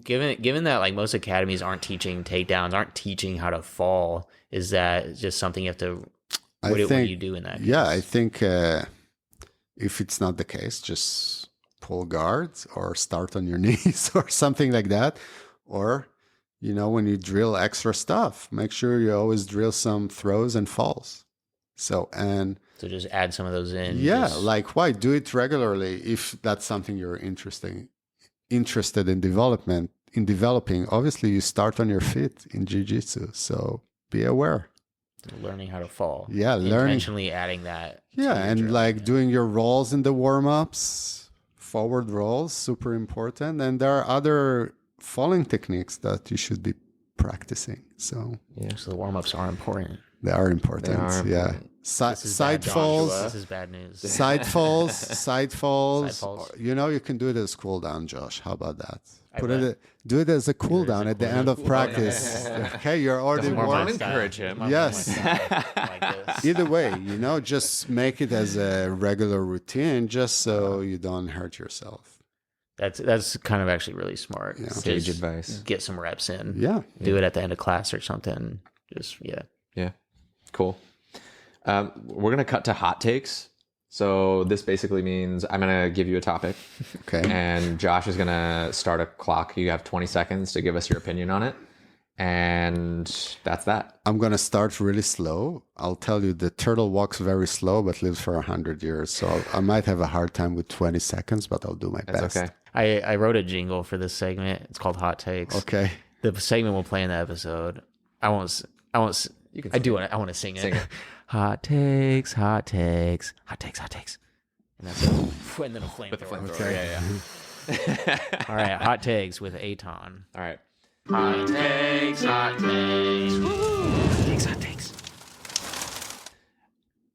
given that like most academies aren't teaching takedowns, aren't teaching how to fall, is that just something you have to? What do you do in that case? Yeah, I think if it's not the case, just pull guards or start on your knees or something like that. Or when you drill extra stuff, make sure you always drill some throws and falls. So just add some of those in. Yeah, like why do it regularly if that's something you're interested in developing. Obviously, you start on your feet in jiu-jitsu, so be aware. Learning how to fall. Yeah, intentionally adding that. Yeah, and like doing your rolls in the warm-ups, forward rolls, super important. And there are other falling techniques that you should be practicing. So so the warm-ups are important. They are important. Yeah. Side falls. This is bad news. Side falls. Side falls. You can do it as cool down, Josh. How about that? Do it as a cool down at the end of practice. Okay, you're already warm. Encourage him. Yes. Either way, just make it as a regular routine, just so you don't hurt yourself. That's kind of actually really smart. Yeah. Sage advice. Get some reps in. Yeah. Do it at the end of class or something. Yeah. Cool. We're gonna cut to hot takes. So this basically means I'm gonna give you a topic. Okay. And Josh is gonna start a clock. You have 20 seconds to give us your opinion on it. And that's that. I'm going to start really slow. I'll tell you, the turtle walks very slow, but lives for 100 years. So I might have a hard time with 20 seconds, but I'll do my best. Okay. I wrote a jingle for this segment. It's called Hot Takes. Okay. The segment we'll play in the episode. I want to sing it. Hot takes, hot takes, hot takes, hot takes. And that's and then a flamethrower. Okay. Yeah. All right, hot takes with Eitan. All right. Hot takes, hot takes. Hot takes, hot takes.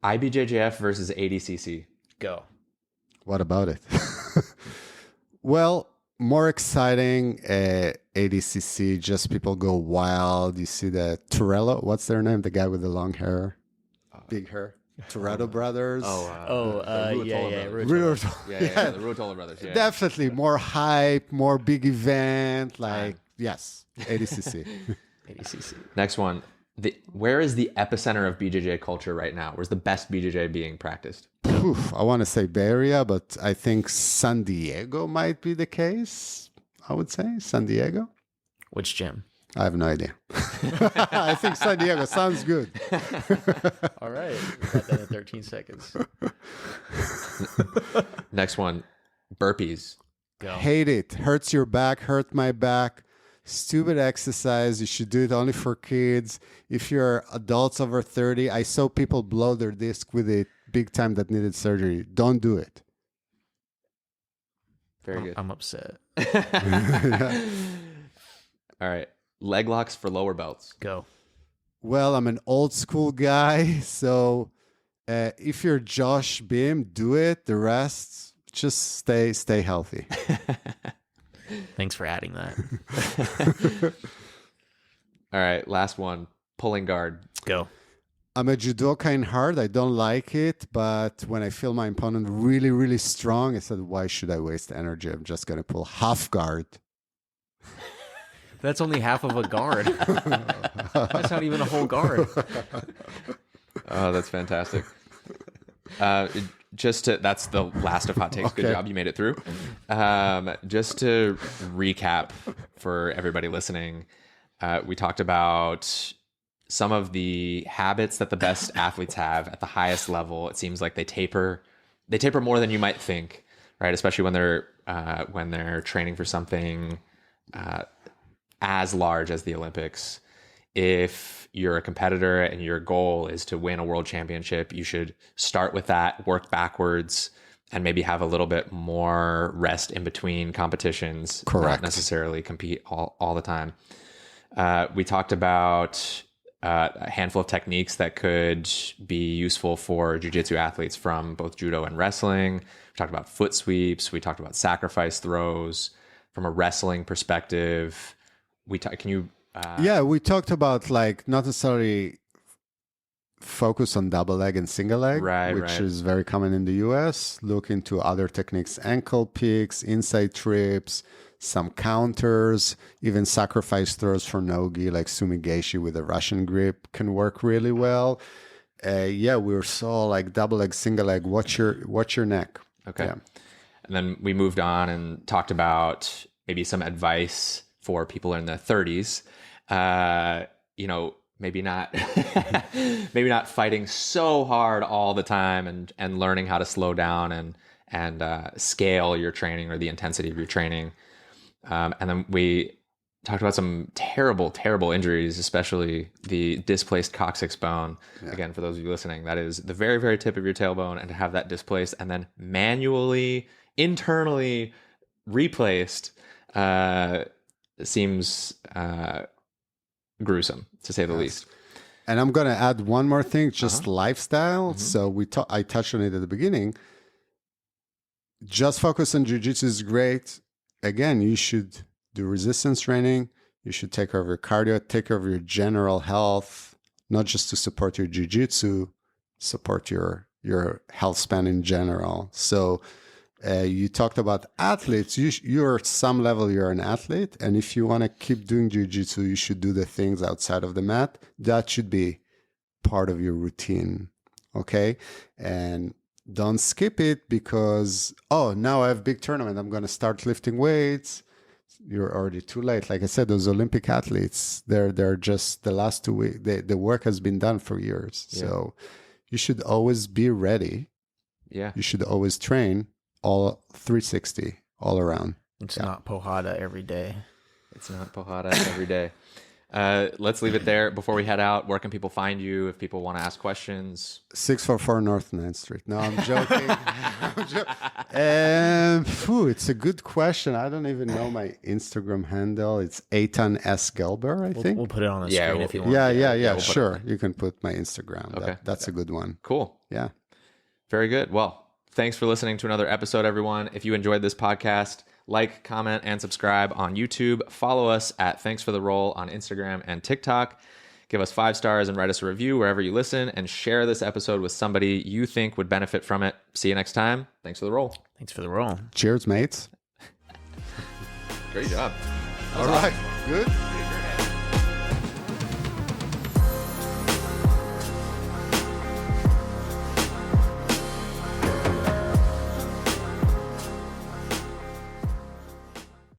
IBJJF versus ADCC. Go. What about it? Well, more exciting ADCC, just people go wild. You see the Torello, what's their name? The guy with the long hair, big hair. Toretto brothers. Yeah. The Ruotola brothers. Yeah. Definitely more hype, more big event. Yes, ADCC. ADCC. Next one. Where is the epicenter of BJJ culture right now? Where's the best BJJ being practiced? I want to say Bay Area, but I think San Diego might be the case. I would say San Diego. Which gym? I have no idea. I think San Diego sounds good. All right. We got that in 13 seconds. Next one. Burpees. Go. Hate it. Hurts your back. Hurt my back. Stupid exercise. You should do it only for kids. If you're adults over 30, I saw people blow their disc with it big time that needed surgery. Don't do it. Very good. I'm upset. All right. Leg locks for lower belts. Go. Well, I'm an old school guy, so if you're Josh Beam, do it. The rest, just stay healthy. Thanks for adding that. All right, last one. Pulling guard. Go. I'm a judoka in heart. I don't like it, but when I feel my opponent really, really strong, I said, why should I waste energy? I'm just going to pull half guard. That's only half of a guard. That's not even a whole guard. Oh, that's fantastic. That's the last of hot takes. Okay. Good job. You made it through. Just to recap for everybody listening, we talked about some of the habits that the best athletes have at the highest level. It seems like they taper more than you might think, right? Especially when they're training for something as large as the Olympics. If you're a competitor and your goal is to win a world championship, you should start with that, work backwards, and maybe have a little bit more rest in between competitions. Correct. Not necessarily compete all the time. We talked about a handful of techniques that could be useful for jiu-jitsu athletes from both judo and wrestling. We talked about foot sweeps. We talked about sacrifice throws. From a wrestling perspective, we talked about not necessarily focus on double leg and single leg, which is very common in the US. Look into other techniques, ankle picks, inside trips, some counters, even sacrifice throws for no-gi like sumigeshi with a Russian grip can work really well. We saw double leg, single leg, watch your neck. Okay. Yeah. And then we moved on and talked about maybe some advice for people in their 30s. You know, maybe not maybe not fighting so hard all the time, and learning how to slow down and scale your training or the intensity of your training. And then we talked about some terrible injuries, especially the displaced coccyx bone. Yeah. Again, for those of you listening, that is the very, very tip of your tailbone, and to have that displaced and then manually, internally replaced seems gruesome, to say the least. And I'm going to add one more thing, just lifestyle. So I touched on it at the beginning. Just focus on jiu-jitsu is great. Again, you should do resistance training. You should take care of your cardio, take care of your general health, not just to support your jiu-jitsu, support your health span in general. So you talked about athletes. You're at some level, you're an athlete. And if you want to keep doing jiu-jitsu, you should do the things outside of the mat. That should be part of your routine. Okay. And don't skip it because, now I have a big tournament. I'm going to start lifting weights. You're already too late. Like I said, those Olympic athletes, they're just the last 2 weeks. The work has been done for years. Yeah. So you should always be ready. Yeah. You should always train all 360 all around. It's not Pojada every day. It's not Pojada every day. Let's leave it there. Before we head out, where can people find you if people want to ask questions? 644 North 9th Street. No, I'm joking. It's a good question. I don't even know my Instagram handle. It's Eitan Gelber, I think. We'll put it on the screen if you want. Yeah, we'll sure. You can put my Instagram. Okay. That's a good one. Cool. Yeah. Very good. Well, thanks for listening to another episode, everyone. If you enjoyed this podcast, like, comment, and subscribe on YouTube. Follow us at Thanks for the Roll on Instagram and TikTok. Give us 5 stars and write us a review wherever you listen, and share this episode with somebody you think would benefit from it. See you next time. Thanks for the roll. Thanks for the roll. Cheers, mates. Great job. All right. Good.